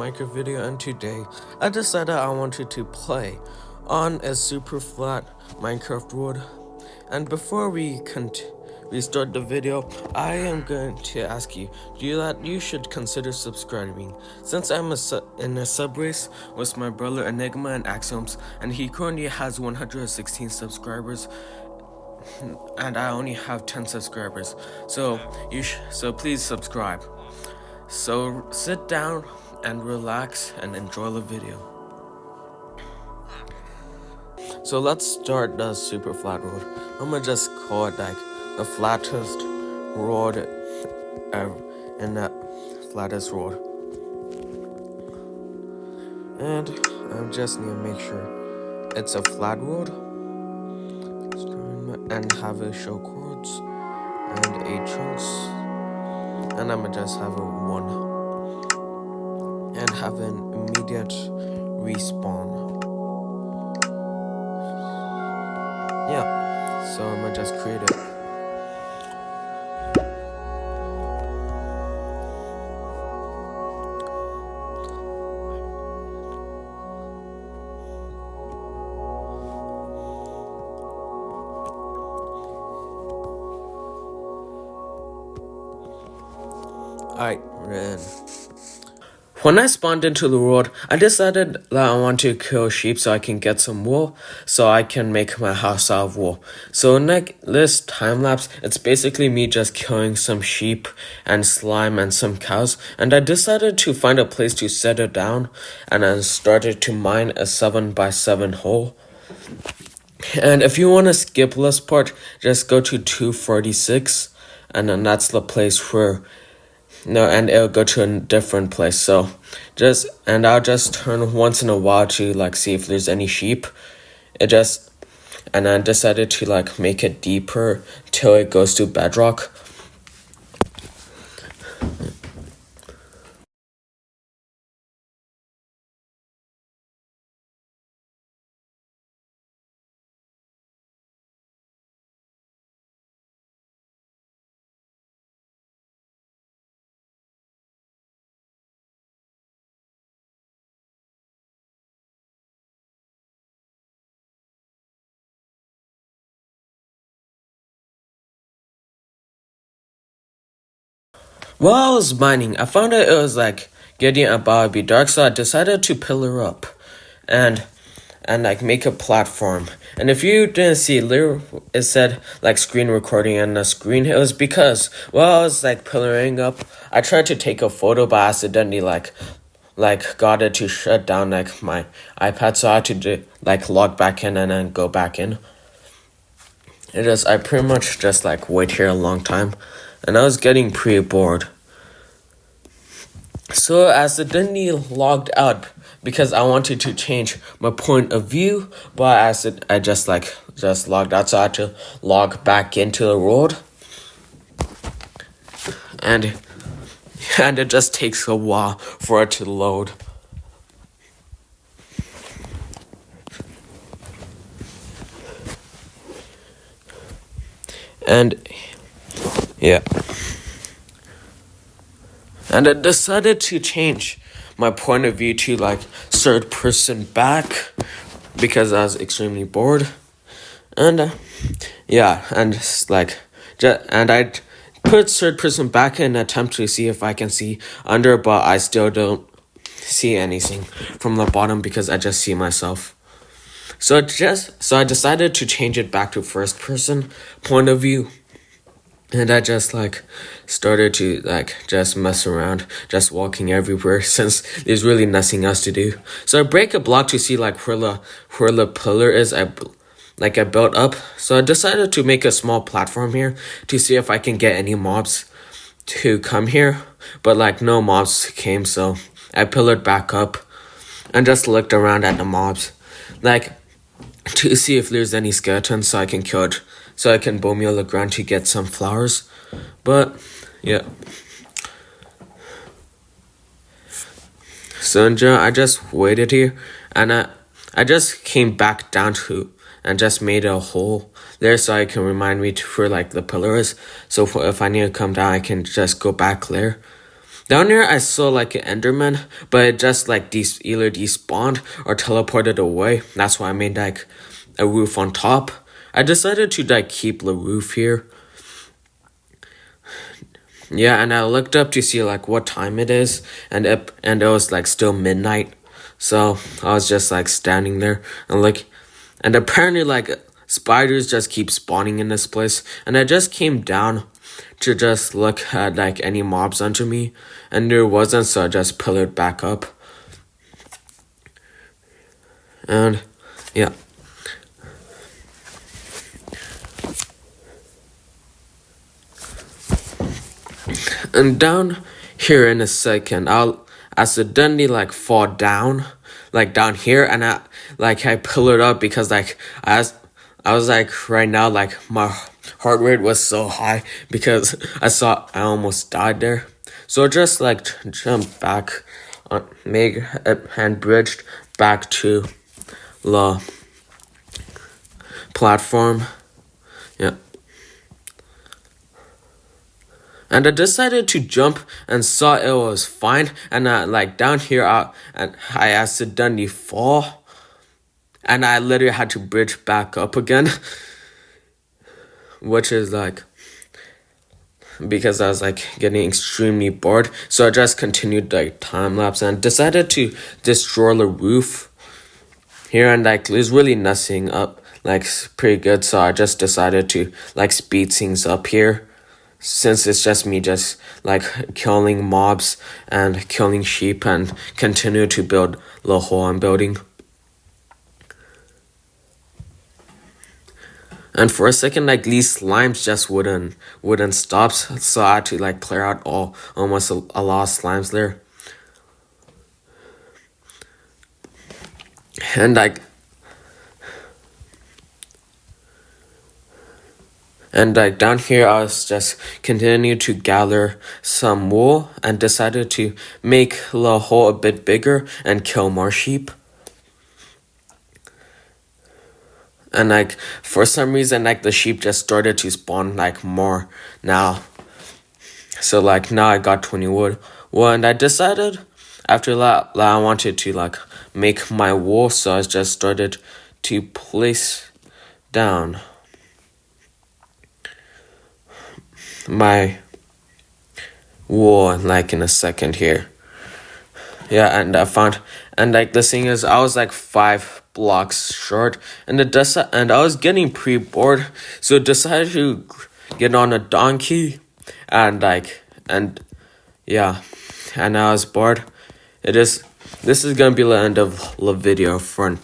Minecraft video, and today I decided I wanted to play on a super flat Minecraft world. And before we start the video, I am going to ask you that you should consider subscribing, since I'm in a sub race with my brother Enigma and Axioms, and he currently has 116 subscribers and I only have 10 subscribers. So please subscribe. So sit down and relax and enjoy the video. So let's start the super flat road. I'm gonna just call it like the flattest road ever, and the flattest road. And I just need to make sure it's a flat road and have a show chords and 8 chunks. And I'm gonna just have a 1 and have an immediate respawn. Yeah, so I'm gonna just create it. Alright, we're in. When I spawned into the world, I decided that I want to kill sheep so I can get some wool, so I can make my house out of wool. So in this time lapse, it's basically me just killing some sheep and slime and some cows, and I decided to find a place to set it down, and I started to mine a 7x7 hole. And if you want to skip this part, just go to 246, and then that's the place where and it'll go to a different place. So I'll just turn once in a while to see if there's any sheep. And I decided to make it deeper till it goes to bedrock. While I was mining, I found out it was getting about to be dark, so I decided to pillar up and make a platform. And if you didn't see, it said screen recording on the screen. It was because while I was pillaring up, I tried to take a photo, but accidentally got it to shut down my iPad, so I had to log back in and then go back in. I pretty much just wait here a long time, and I was getting pretty bored. So I accidentally logged out because I wanted to change my point of view, but I just logged out, so I had to log back into the world. And it just takes a while for it to load. And yeah. And I decided to change my point of view to third person back because I was extremely bored. And yeah, and and I put third person back in an attempt to see if I can see under, but I still don't see anything from the bottom because I just see myself. So I decided to change it back to first person point of view. And I just started to just mess around, just walking everywhere since there's really nothing else to do. So I break a block to see where the pillar is. I built up. So I decided to make a small platform here to see if I can get any mobs to come here. But no mobs came, so I pillared back up and just looked around at the mobs. To see if there's any skeletons so I can kill it. So I can bone meal the ground to get some flowers. But yeah. So in general, I just waited here, and I just came back down to and just made a hole there so I can remind me where the pillar is. So if I need to come down, I can just go back there. Down here, I saw like an Enderman, but it just like either despawned or teleported away. That's why I made like a roof on top. I decided to like keep the roof here. Yeah, and I looked up to see like what time it is, and it was like still midnight. So I was just like standing there and and apparently like spiders just keep spawning in this place, and I just came down to just look at like any mobs under me, and there wasn't, so I just pillared back up. And yeah. And down here in a second, I'll accidentally like fall down, like down here, and I pillared up because like I was like right now like my heart rate was so high because I almost died there. So just like jumped back on and bridged back to the platform. Yeah. And I decided to jump and saw it was fine. And like down here, and I accidentally fall. And I literally had to bridge back up again. Which is like, because I was like getting extremely bored. So I just continued like time lapse and decided to destroy the roof here. And like there's really nothing up, like pretty good. So I just decided to like speed things up here, since it's just me just like killing mobs and killing sheep and continue to build the hole I'm building. And for a second, like these slimes just wouldn't stop, so I had to like clear out almost a lot of slimes there. And like down here, I was just continuing to gather some wool and decided to make the hole a bit bigger and kill more sheep. And like for some reason, like the sheep just started to spawn like more now. So like now I got 20 wood. Well, and I decided after that I wanted to like make my wool, so I just started to place down my wool like in a second here. Yeah, and I found, and like the thing is, I was like 5 blocks short, and I was getting pretty bored, so I decided to get on a donkey, and yeah, and I was bored. This is gonna be the end of the video, friend.